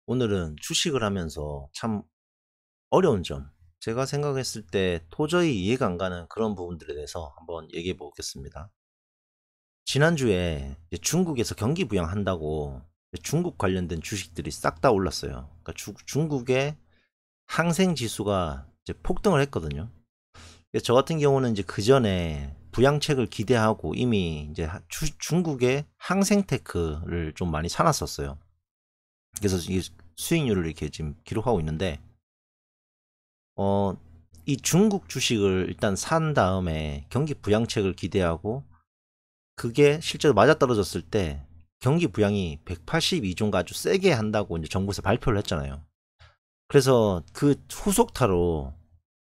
오늘은 주식을 하면서 참 어려운 점, 제가 생각했을 때 도저히 이해가 안 가는 그런 부분들에 대해서 한번 얘기해 보겠습니다. 지난주에 이제 중국에서 경기 부양한다고 중국 관련된 주식들이 싹 다 올랐어요. 그러니까 중국의 항생 지수가 이제 폭등을 했거든요. 그래서 저 같은 경우는 이제 그 전에 부양책을 기대하고 이미 이제 중국의 항생테크를 좀 많이 사놨었어요. 그래서 이 수익률을 이렇게 지금 기록하고 있는데, 어, 이 중국 주식을 일단 산 다음에 경기 부양책을 기대하고 그게 실제로 맞아떨어졌을 때 경기 부양이 182조인가 아주 세게 한다고 이제 정부에서 발표를 했잖아요. 그래서 그 후속타로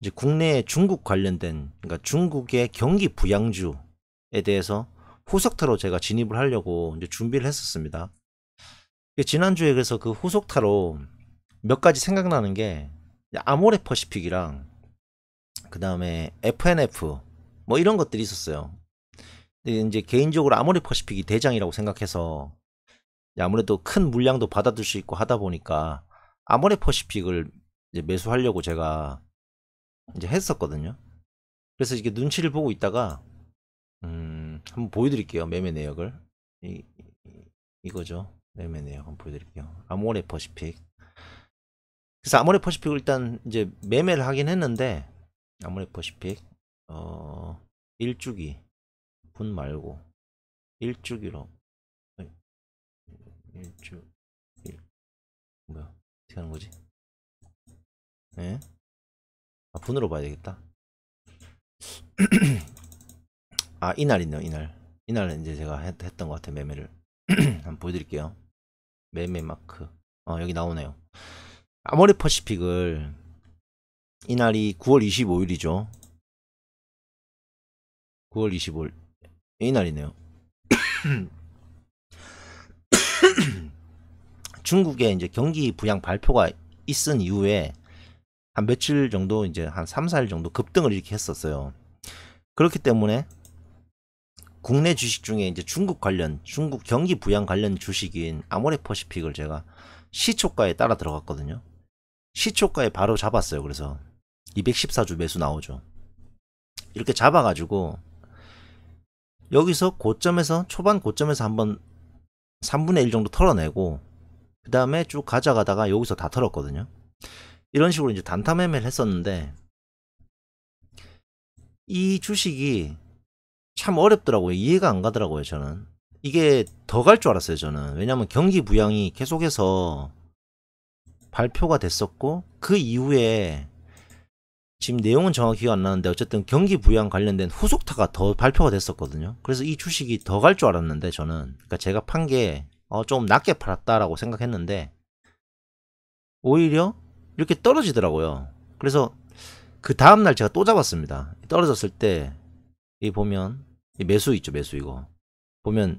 이제 국내에 중국 관련된, 그러니까 중국의 경기 부양주에 대해서 후속타로 제가 진입을 하려고 이제 준비를 했었습니다. 지난주에 그래서 그 후속타로 몇 가지 생각나는 게 아모레 퍼시픽이랑 그 다음에 FNF 뭐 이런 것들이 있었어요. 근데 이제 개인적으로 아모레 퍼시픽이 대장이라고 생각해서 아무래도 큰 물량도 받아들 수 있고 하다 보니까 아모레 퍼시픽을 이제 매수하려고 제가 이제 했었거든요. 그래서 이게 눈치를 보고 있다가 한번 보여드릴게요. 매매 내역을. 이거죠. 매매 내역 한번 보여드릴게요. 아모레 퍼시픽. 그래서 아모레 퍼시픽을 일단 이제 매매를 하긴 했는데, 아모레 퍼시픽 1주기 분 말고 1주기로 1주 1 뭐야 어떻게 하는 거지? 예? 아, 분으로 봐야 되겠다. 아, 이날 있네요. 이날 이제 제가 했던 것 같아. 매매를 한번 보여드릴게요. 매매 마크. 여기 나오네요. 아모레 퍼시픽을 이날이 9월 25일이죠. 9월 25일 이날이네요. 중국에 이제 경기 부양 발표가 있은 이후에 한 며칠 정도, 이제 한 3, 4일 정도 급등을 이렇게 했었어요. 그렇기 때문에 국내 주식 중에 이제 중국 경기 부양 관련 주식인 아모레 퍼시픽을 제가 시초가에 따라 들어갔거든요. 시초가에 바로 잡았어요. 그래서 214주 매수 나오죠. 이렇게 잡아가지고 여기서 고점에서, 초반 고점에서 한번 3분의 1 정도 털어내고 그 다음에 쭉 가져가다가 여기서 다 털었거든요. 이런 식으로 이제 단타 매매를 했었는데, 이 주식이 참 어렵더라고요. 이해가 안 가더라고요. 저는 이게 더 갈 줄 알았어요. 저는 왜냐면 경기 부양이 계속해서 발표가 됐었고, 그 이후에 지금 내용은 정확히 기억 안 나는데 어쨌든 경기 부양 관련된 후속타가 더 발표가 됐었거든요. 그래서 이 주식이 더 갈 줄 알았는데, 저는 그러니까 제가 판 게 좀 낮게 팔았다라고 생각했는데 오히려 이렇게 떨어지더라고요. 그래서 그 다음날 제가 또 잡았습니다. 떨어졌을 때 이 보면 이 매수 있죠. 매수 이거 보면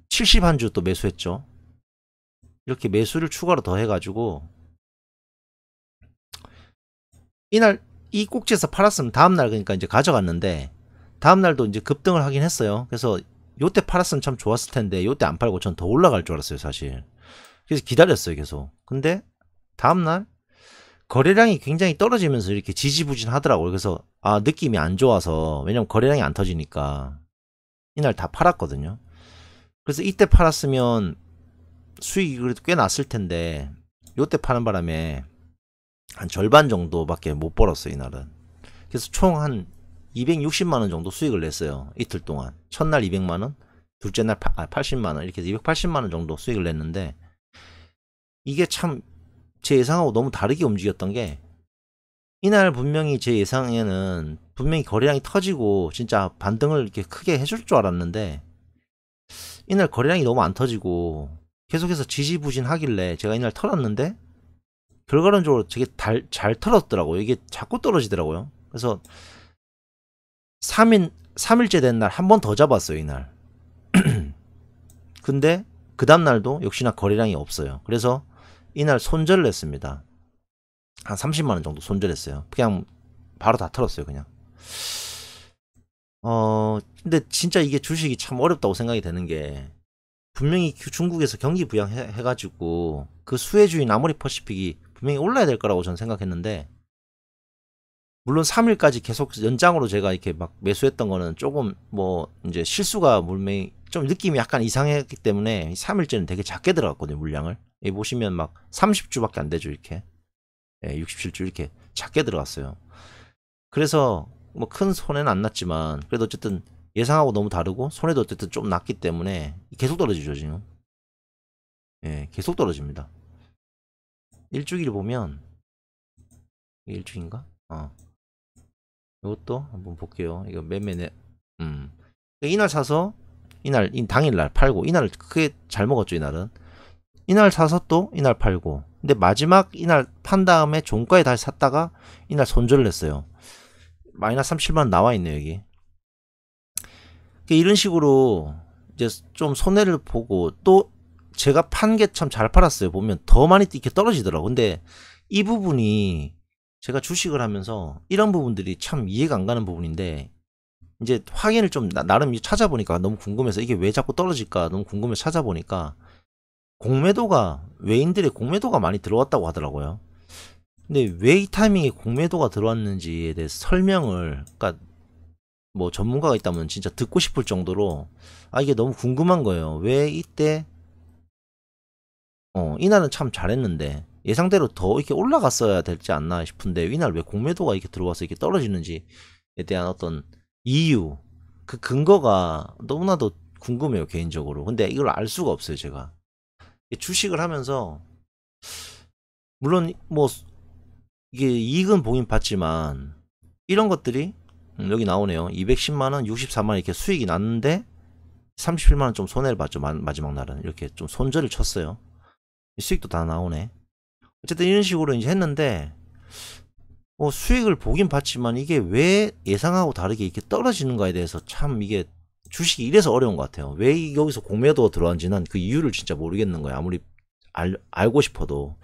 70한 주 또 매수했죠. 이렇게 매수를 추가로 더 해가지고 이날 이 꼭지에서 팔았으면 다음날 그러니까 이제 가져갔는데, 다음날도 이제 급등을 하긴 했어요. 그래서 요때 팔았으면 참 좋았을 텐데 요때 안 팔고 전 더 올라갈 줄 알았어요 사실. 그래서 기다렸어요 계속. 근데 다음날 거래량이 굉장히 떨어지면서 이렇게 지지부진하더라고요. 그래서 느낌이 안 좋아서, 왜냐면 거래량이 안 터지니까 이날 다 팔았거든요. 그래서 이때 팔았으면 수익이 그래도 꽤 났을 텐데 요때 파는 바람에 한 절반 정도밖에 못 벌었어요 이날은. 그래서 총 한 260만원 정도 수익을 냈어요 이틀 동안. 첫날 200만원, 둘째 날 80만원, 이렇게 해서 280만원 정도 수익을 냈는데, 이게 참 제 예상하고 너무 다르게 움직였던 게, 이날 분명히 제 예상에는 분명히 거래량이 터지고 진짜 반등을 이렇게 크게 해줄 줄 알았는데, 이날 거래량이 너무 안 터지고 계속해서 지지부진하길래 제가 이날 털었는데 결과론적으로 되게 잘 털었더라고요. 이게 자꾸 떨어지더라고요. 그래서 3일째 된 날 한 번 더 잡았어요 이날. 근데 그 다음날도 역시나 거래량이 없어요. 그래서 이날 손절을 했습니다. 한 30만원 정도 손절했어요. 그냥 바로 다 털었어요 그냥. 근데 진짜 이게 주식이 참 어렵다고 생각이 되는 게, 분명히 중국에서 경기 부양해가지고 그 수혜주인 아모레퍼시픽이 분명히 올라야 될 거라고 저는 생각했는데, 물론 3일까지 계속 연장으로 제가 이렇게 막 매수했던 거는 조금 뭐 이제 실수가 물명히 좀 느낌이 약간 이상했기 때문에 3일째는 되게 작게 들어갔거든요, 물량을. 여기 보시면 막 30주밖에 안 되죠, 이렇게. 67주 이렇게 작게 들어갔어요. 그래서 뭐 큰 손해는 안 났지만 그래도 어쨌든 예상하고 너무 다르고 손해도 어쨌든 좀 났기 때문에 계속 떨어지죠, 지금. 계속 떨어집니다. 일주기를 보면 일주기인가? 이것도 한번 볼게요. 이거 매매네. 이날 사서 이날 당일날 팔고, 이날 크게 잘 먹었죠, 이날은. 이날 사서 또 이날 팔고, 근데 마지막 이날 판 다음에 종가에 다시 샀다가 이날 손절을 했어요. 마이너스 37만원 나와 있네요, 여기. 이런 식으로 이제 좀 손해를 보고, 또 제가 판 게 참 잘 팔았어요. 보면 더 많이 이렇게 떨어지더라고. 근데 이 부분이 제가 주식을 하면서 이런 부분들이 참 이해가 안 가는 부분인데, 이제 확인을 좀 나름 찾아보니까 너무 궁금해서, 이게 왜 자꾸 떨어질까 너무 궁금해서 찾아보니까 공매도가, 외인들의 공매도가 많이 들어왔다고 하더라고요. 근데 왜 이 타이밍에 공매도가 들어왔는지에 대해서 설명을, 그러니까 뭐 전문가가 있다면 진짜 듣고 싶을 정도로, 이게 너무 궁금한 거예요. 왜 이때 이날은 참 잘했는데 예상대로 더 이렇게 올라갔어야 되지 않나 싶은데, 이날 왜 공매도가 이렇게 들어와서 이렇게 떨어지는지에 대한 어떤 이유, 그 근거가 너무나도 궁금해요, 개인적으로. 근데 이걸 알 수가 없어요, 제가. 주식을 하면서 물론 뭐 이게 이익은 보긴 봤지만, 이런 것들이 여기 나오네요. 210만원, 64만원 이렇게 수익이 났는데 37만원 좀 손해를 봤죠, 마지막 날은. 이렇게 좀 손절을 쳤어요. 수익도 다 나오네. 어쨌든 이런 식으로 이제 했는데, 수익을 보긴 봤지만 이게 왜 예상하고 다르게 이렇게 떨어지는가에 대해서 참, 이게 주식이 이래서 어려운 것 같아요. 왜 여기서 공매도가 들어왔는지는 그 이유를 진짜 모르겠는 거예요, 아무리 알고 싶어도.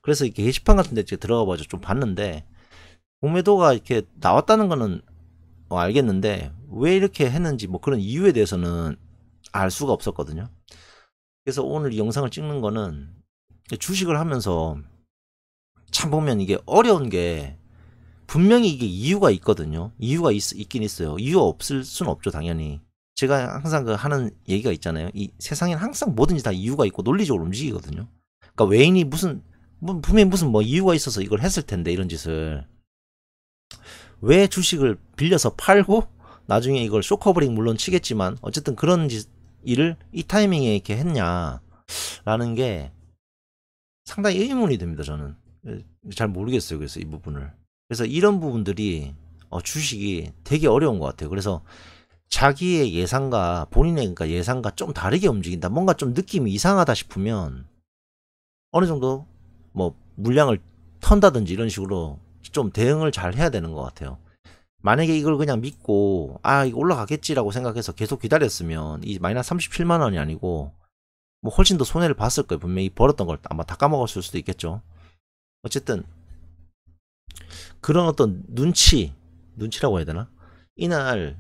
그래서 이렇게 게시판 같은 데 들어가 봐서 좀 봤는데, 공매도가 이렇게 나왔다는 거는 알겠는데 왜 이렇게 했는지 뭐 그런 이유에 대해서는 알 수가 없었거든요. 그래서 오늘 이 영상을 찍는 거는, 주식을 하면서 참 보면 이게 어려운 게, 분명히 이게 이유가 있거든요. 이유가 있긴 있어요. 이유가 없을 수는 없죠, 당연히. 제가 항상 그 하는 얘기가 있잖아요. 이 세상에는 항상 뭐든지 다 이유가 있고 논리적으로 움직이거든요. 그러니까 외인이 분명히 무슨 뭐 이유가 있어서 이걸 했을 텐데, 이런 짓을 왜 주식을 빌려서 팔고 나중에 이걸 쇼커버링 물론 치겠지만 어쨌든 그런 일을 이 타이밍에 이렇게 했냐라는 게 상당히 의문이 됩니다, 저는. 잘 모르겠어요, 그래서 이 부분을. 그래서 이런 부분들이 주식이 되게 어려운 것 같아요. 그래서 자기의 예상과 본인의, 그러니까 예상과 좀 다르게 움직인다, 뭔가 좀 느낌이 이상하다 싶으면 어느 정도 뭐 물량을 턴다든지 이런 식으로 좀 대응을 잘 해야 되는 것 같아요. 만약에 이걸 그냥 믿고 이거 올라가겠지라고 생각해서 계속 기다렸으면 이 마이너스 37만원이 아니고 뭐 훨씬 더 손해를 봤을 거예요. 분명히 벌었던 걸 아마 다 까먹었을 수도 있겠죠. 어쨌든 그런 어떤 눈치라고 해야 되나? 이날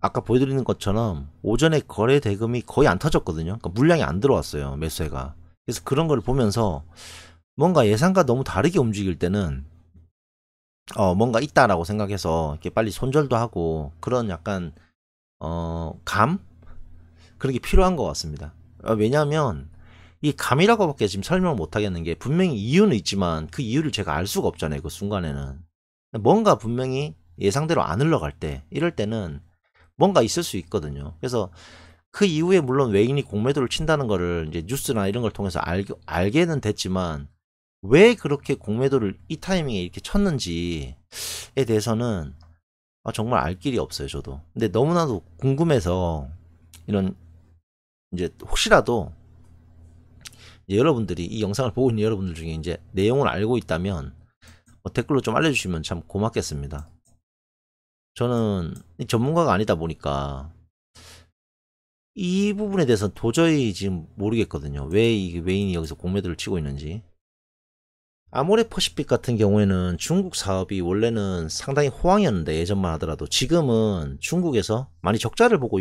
아까 보여드리는 것처럼 오전에 거래 대금이 거의 안 터졌거든요. 그러니까 물량이 안 들어왔어요, 매수해가. 그래서 그런 걸 보면서 뭔가 예상과 너무 다르게 움직일 때는 뭔가 있다라고 생각해서 이렇게 빨리 손절도 하고, 그런 약간 그런 게 필요한 것 같습니다. 왜냐하면 이 감이라고밖에 지금 설명을 못 하겠는 게, 분명히 이유는 있지만 그 이유를 제가 알 수가 없잖아요, 그 순간에는. 뭔가 분명히 예상대로 안 흘러갈 때, 이럴 때는 뭔가 있을 수 있거든요. 그래서 그 이후에 물론 외인이 공매도를 친다는 거를 이제 뉴스나 이런 걸 통해서 알게는 됐지만, 왜 그렇게 공매도를 이 타이밍에 이렇게 쳤는지에 대해서는 정말 알 길이 없어요, 저도. 근데 너무나도 궁금해서, 이런 이제 혹시라도 이제 여러분들이 이 영상을 보고 있는 여러분들 중에 이제 내용을 알고 있다면 댓글로 좀 알려주시면 참 고맙겠습니다. 저는 전문가가 아니다 보니까 이 부분에 대해서 도저히 지금 모르겠거든요. 왜 이게 외인이 여기서 공매도를 치고 있는지. 아모레퍼시픽 같은 경우에는 중국 사업이 원래는 상당히 호황이었는데, 예전만 하더라도 지금은 중국에서 많이 적자를 보고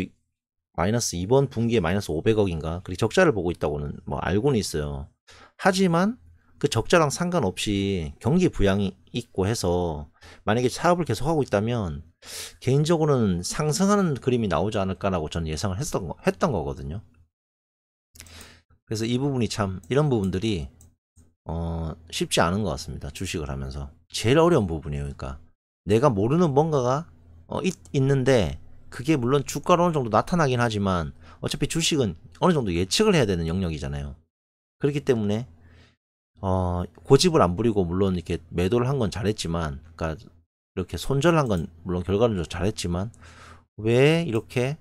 마이너스 이번 분기에 마이너스 500억인가 그리고 적자를 보고 있다고는 뭐 알고는 있어요. 하지만 그 적자랑 상관없이 경기 부양이 있고 해서 만약에 사업을 계속 하고 있다면 개인적으로는 상승하는 그림이 나오지 않을까라고 저는 예상을 했던 거거든요. 그래서 이 부분이 참 이런 부분들이 쉽지 않은 것 같습니다. 주식을 하면서 제일 어려운 부분이에요. 그러니까 내가 모르는 뭔가가 있는데 그게 물론 주가로 어느 정도 나타나긴 하지만 어차피 주식은 어느 정도 예측을 해야 되는 영역이잖아요. 그렇기 때문에 고집을 안 부리고 물론 이렇게 매도를 한 건 잘했지만, 그러니까 이렇게 손절한 건 물론 결과는 잘했지만 왜 이렇게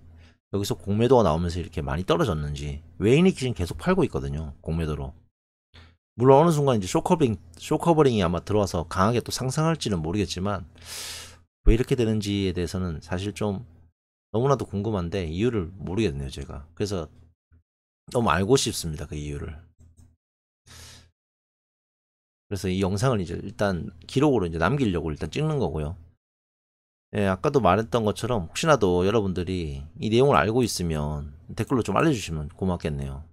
여기서 공매도가 나오면서 이렇게 많이 떨어졌는지 외인이 지금 계속 팔고 있거든요. 공매도로. 물론 어느 순간 이제 쇼커버링이 아마 들어와서 강하게 또 상승할지는 모르겠지만 왜 이렇게 되는지에 대해서는 사실 좀 너무나도 궁금한데 이유를 모르겠네요, 제가. 그래서 너무 알고 싶습니다, 그 이유를. 그래서 이 영상을 이제 일단 기록으로 이제 남기려고 일단 찍는 거고요. 예, 아까도 말했던 것처럼 혹시나도 여러분들이 이 내용을 알고 있으면 댓글로 좀 알려주시면 고맙겠네요.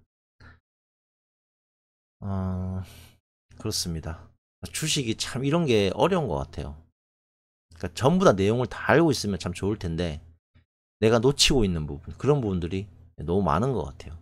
그렇습니다. 주식이 참 이런 게 어려운 것 같아요. 그러니까 전부 다 내용을 다 알고 있으면 참 좋을 텐데 내가 놓치고 있는 부분, 그런 부분들이 너무 많은 것 같아요.